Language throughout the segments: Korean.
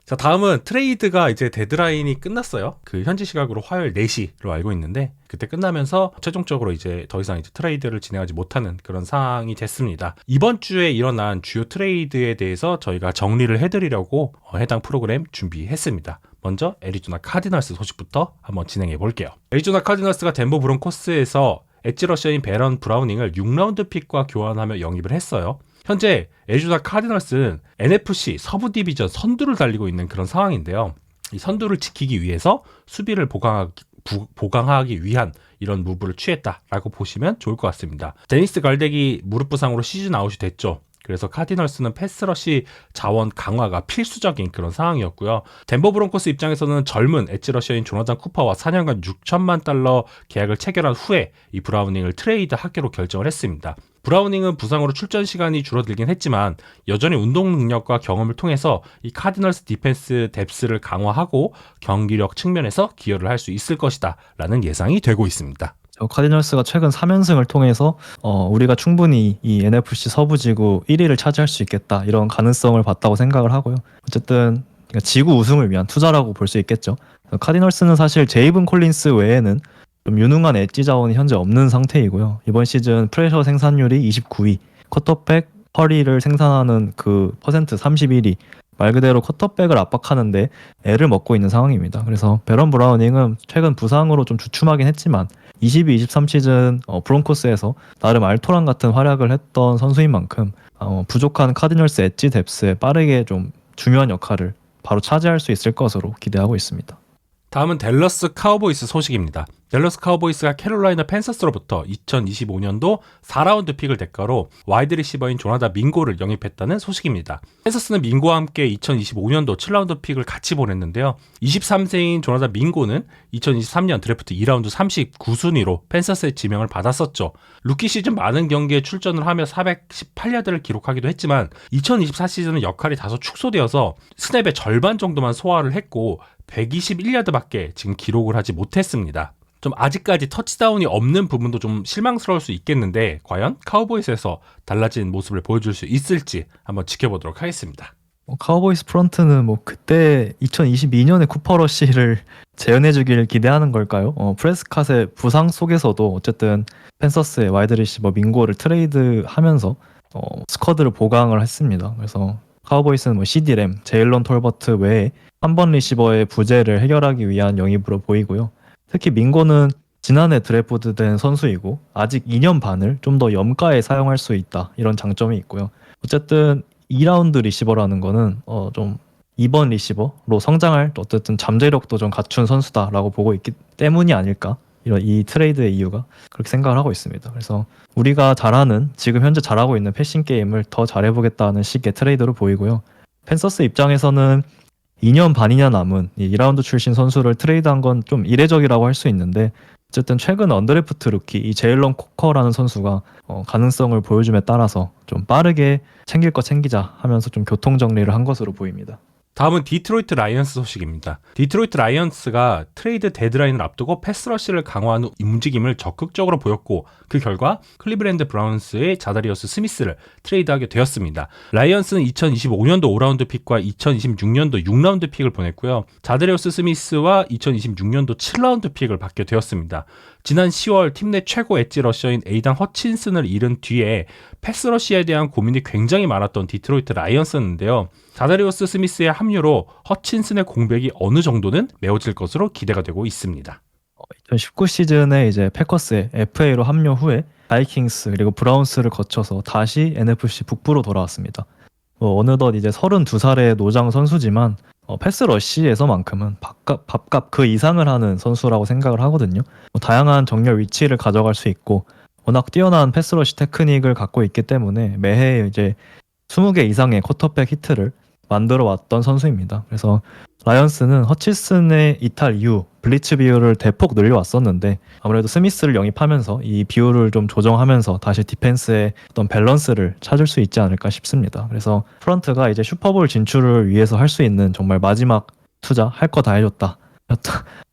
자, 다음은 트레이드가 이제 데드라인이 끝났어요. 그 현지 시각으로 화요일 4시로 알고 있는데 그때 끝나면서 최종적으로 이제 더 이상 이제 트레이드를 진행하지 못하는 그런 상황이 됐습니다. 이번 주에 일어난 주요 트레이드에 대해서 저희가 정리를 해드리려고 해당 프로그램 준비했습니다. 먼저 애리조나 카디널스 소식부터 한번 진행해 볼게요. 애리조나 카디널스가 덴버 브론코스에서 엣지 러셔인 베런 브라우닝을 6라운드 픽과 교환하며 영입을 했어요. 현재 애리조나 카디널스는 NFC 서부 디비전 선두를 달리고 있는 그런 상황인데요. 이 선두를 지키기 위해서 수비를 보강하기 위한 이런 무브를 취했다라고 보시면 좋을 것 같습니다. 데니스 갈덱이 무릎 부상으로 시즌 아웃이 됐죠. 그래서 카디널스는 패스러시 자원 강화가 필수적인 그런 상황이었고요. 덴버 브론코스 입장에서는 젊은 엣지 러셔인 조나단 쿠퍼와 4년간 6천만 달러 계약을 체결한 후에 이 브라우닝을 트레이드 하기로 결정을 했습니다. 브라우닝은 부상으로 출전 시간이 줄어들긴 했지만 여전히 운동 능력과 경험을 통해서 이 카디널스 디펜스 뎁스를 강화하고 경기력 측면에서 기여를 할 수 있을 것이다 라는 예상이 되고 있습니다. 카디널스가 최근 3연승을 통해서 우리가 충분히 이 NFC 서부지구 1위를 차지할 수 있겠다 이런 가능성을 봤다고 생각을 하고요. 어쨌든 지구 우승을 위한 투자라고 볼 수 있겠죠. 카디널스는 사실 제이븐 콜린스 외에는 좀 유능한 엣지 자원이 현재 없는 상태이고요. 이번 시즌 프레셔 생산율이 29위, 쿼터백 허리를 생산하는 그 퍼센트 31위, 말 그대로 쿼터백을 압박하는데 애를 먹고 있는 상황입니다. 그래서 베런 브라우닝은 최근 부상으로 좀 주춤하긴 했지만 22-23 시즌 브론코스에서 나름 알토란 같은 활약을 했던 선수인 만큼 부족한 카디널스 엣지 뎁스에 빠르게 좀 중요한 역할을 바로 차지할 수 있을 것으로 기대하고 있습니다. 다음은 댈러스 카우보이스 소식입니다. 댈러스 카우보이스가 캐롤라이나 팬서스로부터 2025년도 4라운드 픽을 대가로 와이드 리시버인 조나단 민고를 영입했다는 소식입니다. 팬서스는 민고와 함께 2025년도 7라운드 픽을 같이 보냈는데요. 23세인 조나단 민고는 2023년 드래프트 2라운드 39순위로 팬서스의 지명을 받았었죠. 루키 시즌 많은 경기에 출전을 하며 418야드를 기록하기도 했지만 2024 시즌은 역할이 다소 축소되어서 스냅의 절반 정도만 소화를 했고 121야드밖에 지금 기록을 하지 못했습니다. 좀 아직까지 터치다운이 없는 부분도 좀 실망스러울 수 있겠는데 과연 카우보이스에서 달라진 모습을 보여줄 수 있을지 한번 지켜보도록 하겠습니다. 카우보이스 프런트는 뭐 그때 2022년에 쿠퍼 러시를 재현해주길 기대하는 걸까요? 프레스캇의 부상 속에서도 어쨌든 팬서스의 와이드 리시버 민고를 트레이드하면서 스쿼드를 보강을 했습니다. 그래서 카우보이스는 뭐 CD 램, 제일런 톨버트 외에 3번 리시버의 부재를 해결하기 위한 영입으로 보이고요. 특히 민고는 지난해 드래프트된 선수이고 아직 2년 반을 좀 더 염가에 사용할 수 있다 이런 장점이 있고요. 어쨌든 2라운드 리시버라는 거는 좀 2번 리시버로 성장할 어쨌든 잠재력도 좀 갖춘 선수다라고 보고 있기 때문이 아닐까 이런 이 트레이드의 이유가 그렇게 생각을 하고 있습니다. 그래서 우리가 잘하는 지금 현재 잘하고 있는 패싱 게임을 더 잘해보겠다는 식의 트레이드로 보이고요. 팬서스 입장에서는 2년 반이나 남은 이 2라운드 출신 선수를 트레이드한 건 좀 이례적이라고 할 수 있는데 어쨌든 최근 언드래프트 루키 이 제일런 코커라는 선수가 가능성을 보여줌에 따라서 좀 빠르게 챙길 거 챙기자 하면서 좀 교통정리를 한 것으로 보입니다. 다음은 디트로이트 라이언스 소식입니다. 디트로이트 라이언스가 트레이드 데드라인을 앞두고 패스러시를 강화하는 움직임을 적극적으로 보였고 그 결과 클리브랜드 브라운스의 자다리어스 스미스를 트레이드하게 되었습니다. 라이언스는 2025년도 5라운드 픽과 2026년도 6라운드 픽을 보냈고요. 자다리어스 스미스와 2026년도 7라운드 픽을 받게 되었습니다. 지난 10월 팀 내 최고 엣지 러셔인 에이단 허친슨을 잃은 뒤에 패스러시에 대한 고민이 굉장히 많았던 디트로이트 라이언스였는데요. 자다리오스 스미스의 합류로 허친슨의 공백이 어느 정도는 메워질 것으로 기대가 되고 있습니다. 2019 시즌에 이제 패커스에 FA로 합류 후에 바이킹스 그리고 브라운스를 거쳐서 다시 NFC 북부로 돌아왔습니다. 어느덧 이제 32살의 노장 선수지만 패스 러시에서만큼은 밥값 그 이상을 하는 선수라고 생각을 하거든요. 다양한 정렬 위치를 가져갈 수 있고 워낙 뛰어난 패스 러시 테크닉을 갖고 있기 때문에 매해 이제 20개 이상의 쿼터백 히트를 만들어 왔던 선수입니다. 그래서 라이언스는 허치슨의 이탈 이후 블리츠 비율을 대폭 늘려왔었는데 아무래도 스미스를 영입하면서 이 비율을 좀 조정하면서 다시 디펜스의 어떤 밸런스를 찾을 수 있지 않을까 싶습니다. 그래서 프런트가 이제 슈퍼볼 진출을 위해서 할 수 있는 정말 마지막 투자, 할 거 다 해줬다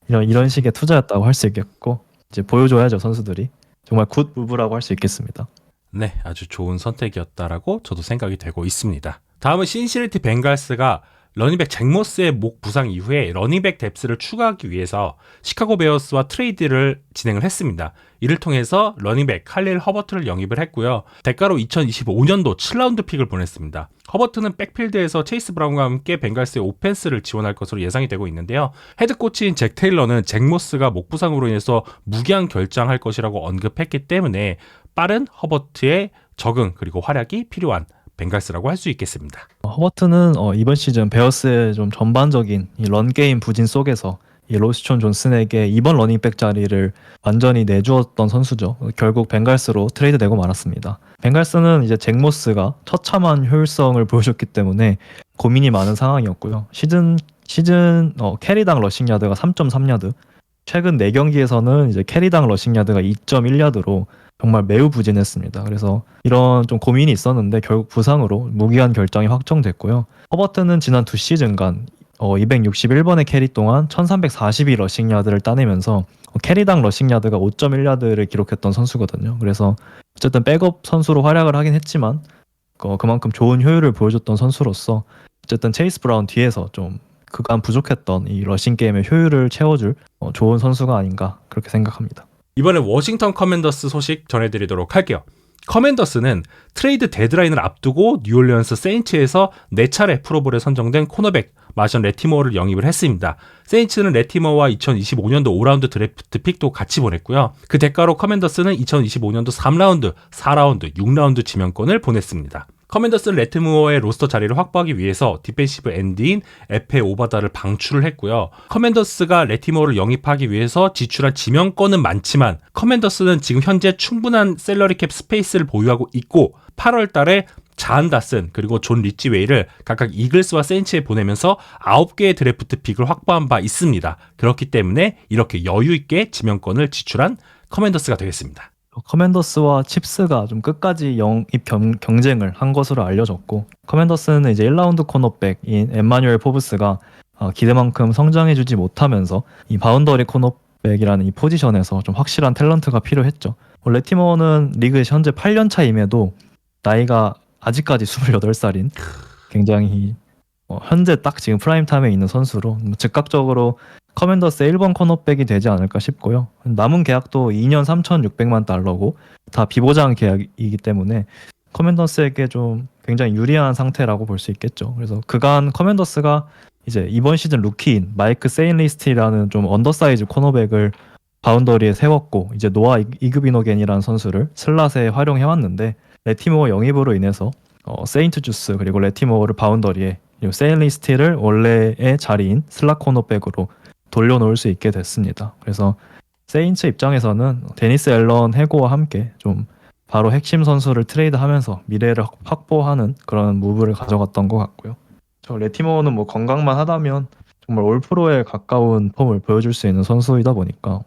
이런 식의 투자였다고 할 수 있겠고 이제 보여줘야죠 선수들이. 정말 굿 무브라고 할 수 있겠습니다. 네, 아주 좋은 선택이었다라고 저도 생각이 되고 있습니다. 다음은 신시내티 벵갈스가 러닝백 잭 모스의 목 부상 이후에 러닝백 뎁스를 추가하기 위해서 시카고 베어스와 트레이드를 진행을 했습니다. 이를 통해서 러닝백 칼릴 허버트를 영입을 했고요. 대가로 2025년도 7라운드 픽을 보냈습니다. 허버트는 백필드에서 체이스 브라운과 함께 벵갈스의 오펜스를 지원할 것으로 예상이 되고 있는데요. 헤드 코치인 잭 테일러는 잭 모스가 목 부상으로 인해서 무기한 결장할 것이라고 언급했기 때문에 빠른 허버트의 적응 그리고 활약이 필요한 벵갈스라고 할 수 있겠습니다. 허버트는 이번 시즌 베어스의 좀 전반적인 이 런게임 부진 속에서 이 로시촌 존슨에게 2번 러닝백 자리를 완전히 내주었던 선수죠. 결국 벵갈스로 트레이드되고 말았습니다. 벵갈스는 이제 잭 모스가 처참한 효율성을 보여줬기 때문에 고민이 많은 상황이었고요. 시즌 캐리당 러싱 야드가 3.3야드, 최근 4경기에서는 이제 캐리당 러싱 야드가 2.1야드로 정말 매우 부진했습니다. 그래서 이런 좀 고민이 있었는데 결국 부상으로 무기한 결정이 확정됐고요. 허버트는 지난 2시즌간 261번의 캐리 동안 1342 러싱 야드를 따내면서 캐리당 러싱 야드가 5.1야드를 기록했던 선수거든요. 그래서 어쨌든 백업 선수로 활약을 하긴 했지만 그만큼 좋은 효율을 보여줬던 선수로서 어쨌든 체이스 브라운 뒤에서 좀 그간 부족했던 이 러싱 게임의 효율을 채워줄 좋은 선수가 아닌가 그렇게 생각합니다. 이번에 워싱턴 커맨더스 소식 전해드리도록 할게요. 커맨더스는 트레이드 데드라인을 앞두고 뉴올리언스 세인츠에서 4차례 프로볼에 선정된 코너백 마션 레티머어를 영입을 했습니다. 세인츠는 레티머어와 2025년도 5라운드 드래프트 픽도 같이 보냈고요. 그 대가로 커맨더스는 2025년도 3라운드, 4라운드, 6라운드 지명권을 보냈습니다. 커맨더스는 레티머어의 로스터 자리를 확보하기 위해서 디펜시브 엔드인 에페 오바다를 방출을 했고요. 커맨더스가 레티머어를 영입하기 위해서 지출한 지명권은 많지만 커맨더스는 지금 현재 충분한 셀러리 캡 스페이스를 보유하고 있고 8월 달에 자한 다슨 그리고 존 리치웨이를 각각 이글스와 세인츠에 보내면서 9개의 드래프트 픽을 확보한 바 있습니다. 그렇기 때문에 이렇게 여유 있게 지명권을 지출한 커맨더스가 되겠습니다. 커맨더스와 칩스가 좀 끝까지 영입 경쟁을 한 것으로 알려졌고, 커맨더스는 이제 1라운드 코너백인 엠마뉴엘 포브스가 기대만큼 성장해주지 못하면서 이 바운더리 코너백이라는 이 포지션에서 좀 확실한 탤런트가 필요했죠. 레티머어는 리그 현재 8년 차임에도 나이가 아직까지 28살인 굉장히 현재 딱 지금 프라임 타임에 있는 선수로 즉각적으로 커맨더스의 1번 코너백이 되지 않을까 싶고요. 남은 계약도 2년 3,600만 달러고 다 비보장 계약이기 때문에 커맨더스에게 좀 굉장히 유리한 상태라고 볼 수 있겠죠. 그래서 그간 커맨더스가 이제 이번 시즌 루키인 마이크 세인리스티라는 좀 언더사이즈 코너백을 바운더리에 세웠고, 이제 노아 이그비노겐이라는 선수를 슬롯에 활용해왔는데, 레티모어 영입으로 인해서 세인트 주스 그리고 레티모어를 바운더리에, 세인리스티를 원래의 자리인 슬롯 코너백으로 돌려놓을 수 있게 됐습니다. 그래서 세인츠 입장에서는 데니스 앨런 해고와 함께 좀 바로 핵심 선수를 트레이드하면서 미래를 확보하는 그런 무브를 가져갔던 것 같고요. 저 레티모어는 뭐 건강만 하다면 정말 올 프로에 가까운 폼을 보여줄 수 있는 선수이다 보니까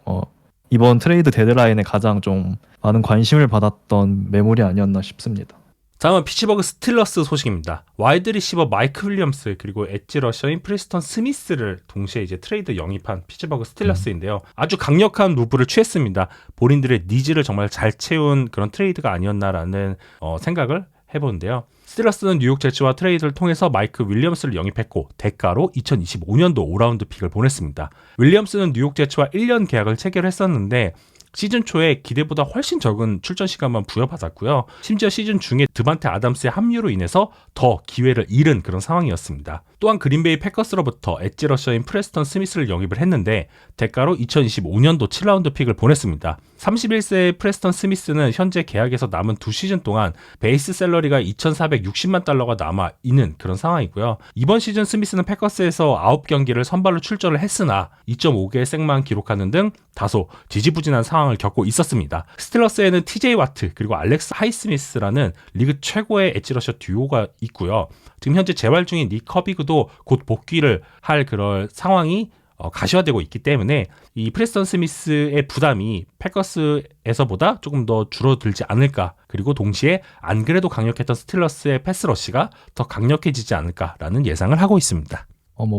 이번 트레이드 데드라인에 가장 좀 많은 관심을 받았던 매물이 아니었나 싶습니다. 다음은 피츠버그 스틸러스 소식입니다. 와이드 리시버 마이크 윌리엄스 그리고 엣지 러셔인 프리스턴 스미스를 동시에 이제 트레이드 영입한 피츠버그 스틸러스인데요. 아주 강력한 무브를 취했습니다. 본인들의 니즈를 정말 잘 채운 그런 트레이드가 아니었나라는 생각을 해보는데요. 스틸러스는 뉴욕 제츠와 트레이드를 통해서 마이크 윌리엄스를 영입했고 대가로 2025년도 5라운드 픽을 보냈습니다. 윌리엄스는 뉴욕 제츠와 1년 계약을 체결했었는데 시즌 초에 기대보다 훨씬 적은 출전 시간만 부여받았고요. 심지어 시즌 중에 드반테 아담스의 합류로 인해서 더 기회를 잃은 그런 상황이었습니다. 또한 그린베이 패커스로부터 엣지 러셔인 프레스턴 스미스를 영입을 했는데 대가로 2025년도 7라운드 픽을 보냈습니다. 31세의 프레스턴 스미스는 현재 계약에서 남은 2시즌 동안 베이스 샐러리가 2,460만 달러가 남아있는 그런 상황이고요. 이번 시즌 스미스는 패커스에서 9경기를 선발로 출전을 했으나 2.5개의 색만 기록하는 등 다소 지지부진한 상황을 겪고 있었습니다. 스틸러스에는 TJ 와트 그리고 알렉스 하이스미스라는 리그 최고의 엣지 러셔 듀오가 있고요. 지금 현재 재활 중인 닉 커비그도 곧 복귀를 할 그런 상황이 가시화되고 있기 때문에 이 프레스턴 스미스의 부담이 패커스에서보다 조금 더 줄어들지 않을까, 그리고 동시에 안 그래도 강력했던 스틸러스의 패스러시가 더 강력해지지 않을까라는 예상을 하고 있습니다.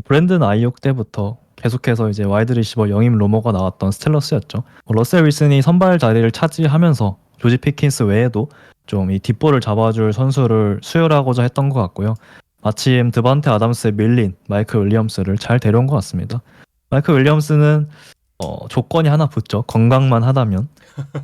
브랜든 아이옥 때부터 계속해서 이제 와이드 리시버 영입 루머가 나왔던 스틸러스였죠. 러셀 윌슨이 선발 자리를 차지하면서 조지 피킨스 외에도 좀 이 뒷볼을 잡아줄 선수를 수혈하고자 했던 것 같고요. 마침 드반테 아담스에 밀린 마이크 윌리엄스를 잘 데려온 것 같습니다. 마이크 윌리엄스는 조건이 하나 붙죠. 건강만 하다면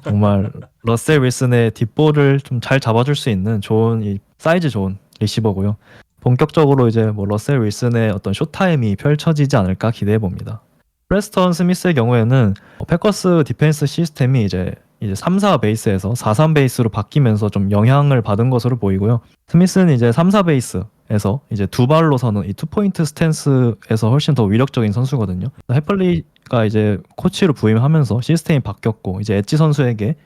정말 러셀 윌슨의 뒷볼을 좀 잘 잡아줄 수 있는 좋은 사이즈 좋은 리시버고요. 본격적으로 이제 뭐 러셀 윌슨의 어떤 쇼타임이 펼쳐지지 않을까 기대해 봅니다. 프레스턴 스미스의 경우에는 패커스 디펜스 시스템이 이제 3-4 베이스에서 4-3 베이스로 바뀌면서 좀 영향을 받은 것으로 보이고요. 스미스는 이제 3-4 베이스에서 이제 두 발로 서는 이 투포인트 스탠스에서 훨씬 더 위력적인 선수거든요. 해플리가 이제 코치로 부임하면서 시스템이 바뀌었고 이제 엣지 선수에게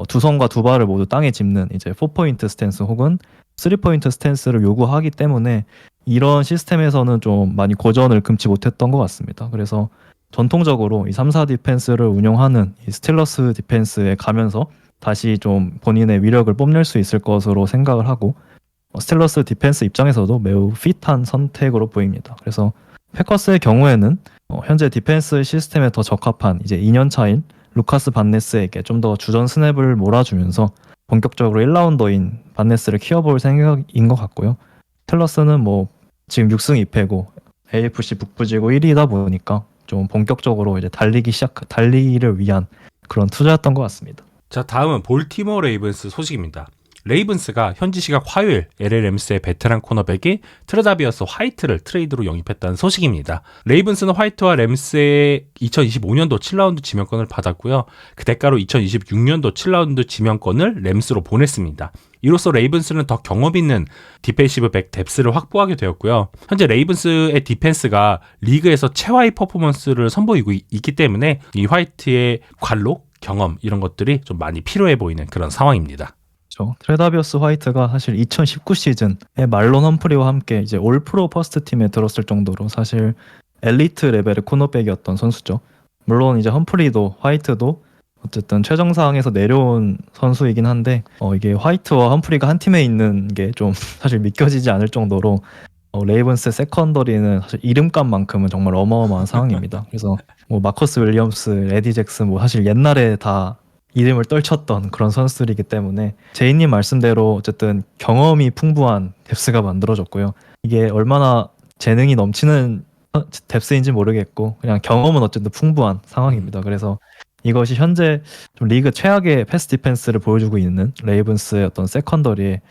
두 손과 두 발을 모두 땅에 짚는 이제 4포인트 스탠스 혹은 3포인트 스탠스를 요구하기 때문에 이런 시스템에서는 좀 많이 고전을 금치 못했던 것 같습니다. 그래서 전통적으로 이 3-4 디펜스를 운영하는 이 스틸러스 디펜스에 가면서 다시 좀 본인의 위력을 뽐낼 수 있을 것으로 생각을 하고 스틸러스 디펜스 입장에서도 매우 핏한 선택으로 보입니다. 그래서 패커스의 경우에는 현재 디펜스 시스템에 더 적합한 이제 2년 차인 루카스 반네스에게 좀 더 주전 스냅을 몰아주면서 본격적으로 1라운더인 반네스를 키워볼 생각인 것 같고요. 스틸러스는 뭐 지금 6승 2패고 AFC 북부지구 1위다 보니까 좀 본격적으로 이제 달리기를 위한 그런 투자였던 것 같습니다. 자, 다음은 볼티모어 레이븐스 소식입니다. 레이븐스가 현지 시각 화요일 LA 램스의 베테랑 코너백이 트레다비어스 화이트를 트레이드로 영입했다는 소식입니다. 레이븐스는 화이트와 램스의 2025년도 7라운드 지명권을 받았고요. 그 대가로 2026년도 7라운드 지명권을 램스로 보냈습니다. 이로써 레이븐스는 더 경험 있는 디펜시브 백 뎁스를 확보하게 되었고요. 현재 레이븐스의 디펜스가 리그에서 최하위 퍼포먼스를 선보이고 있기 때문에 이 화이트의 관록, 경험 이런 것들이 좀 많이 필요해 보이는 그런 상황입니다. 그렇죠. 트레다비어스 화이트가 사실 2019 시즌에 말론 험프리와 함께 이제 올 프로 퍼스트 팀에 들었을 정도로 사실 엘리트 레벨의 코너백이었던 선수죠. 물론 이제 험프리도 화이트도 어쨌든 최정상에서 내려온 선수이긴 한데 이게 화이트와 험프리가 한 팀에 있는 게 좀 사실 믿겨지지 않을 정도로 레이븐스 세컨더리는 사실 이름값만큼은 정말 어마어마한 상황입니다. 그래서 뭐 마커스 윌리엄스, 에디 잭슨 뭐 사실 옛날에 다 이름을 떨쳤던 그런 선수들이기 때문에 제이님 말씀대로 어쨌든 경험이 풍부한 뎁스가 만들어졌고요. 이게 얼마나 재능이 넘치는 뎁스인지 모르겠고 그냥 경험은 어쨌든 풍부한 상황입니다. 그래서 이것이 현재 좀 리그 최악의 패스 디펜스를 보여주고 있는 레이븐스의 어떤 세컨더리에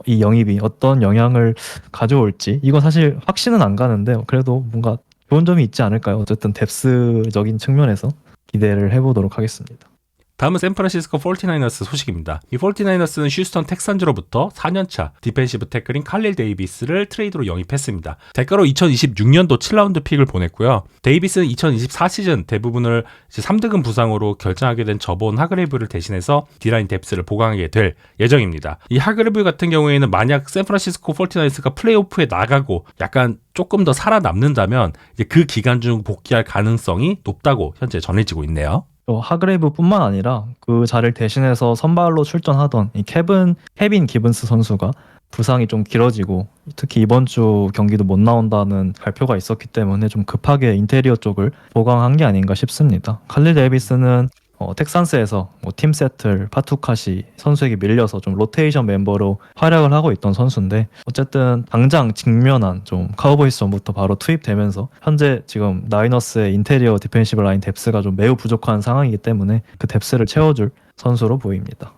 이 영입이 어떤 영향을 가져올지 이건 사실 확신은 안 가는데 그래도 뭔가 좋은 점이 있지 않을까요? 어쨌든 뎁스적인 측면에서 기대를 해보도록 하겠습니다. 다음은 샌프란시스코 49ers 소식입니다. 이 49ers는 휴스턴 텍산즈로부터 4년차 디펜시브 태클인 칼릴 데이비스를 트레이드로 영입했습니다. 대가로 2026년도 7라운드 픽을 보냈고요. 데이비스는 2024 시즌 대부분을 3등급 부상으로 결정하게 된 저본 하그레이브를 대신해서 D라인 뎁스를 보강하게 될 예정입니다. 이 하그레이브 같은 경우에는 만약 샌프란시스코 49ers가 플레이오프에 나가고 약간 조금 더 살아남는다면 이제 그 기간 중 복귀할 가능성이 높다고 현재 전해지고 있네요. 하그레이브뿐만 아니라 그 자리를 대신해서 선발로 출전하던 이 케빈 기븐스 선수가 부상이 좀 길어지고 특히 이번 주 경기도 못 나온다는 발표가 있었기 때문에 좀 급하게 인테리어 쪽을 보강한 게 아닌가 싶습니다. 칼릴 데이비스는 텍산스에서 팀 세틀, 파투카시 선수에게 밀려서 좀 로테이션 멤버로 활약을 하고 있던 선수인데 어쨌든 당장 직면한 좀 카우보이스 전부터 바로 투입되면서 현재 지금 나이너스의 인테리어 디펜시브 라인 뎁스가 좀 매우 부족한 상황이기 때문에 그 뎁스를 채워줄 선수로 보입니다.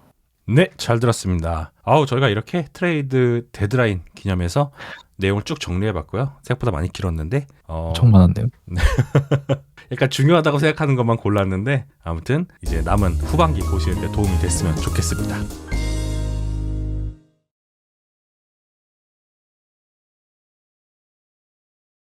네, 잘 들었습니다. 저희가 이렇게 트레이드 데드라인 기념해서 내용을 쭉 정리해봤고요. 생각보다 많이 길었는데 엄청 많았네요. 약간 중요하다고 생각하는 것만 골랐는데 아무튼 이제 남은 후반기 보시는 데 도움이 됐으면 좋겠습니다.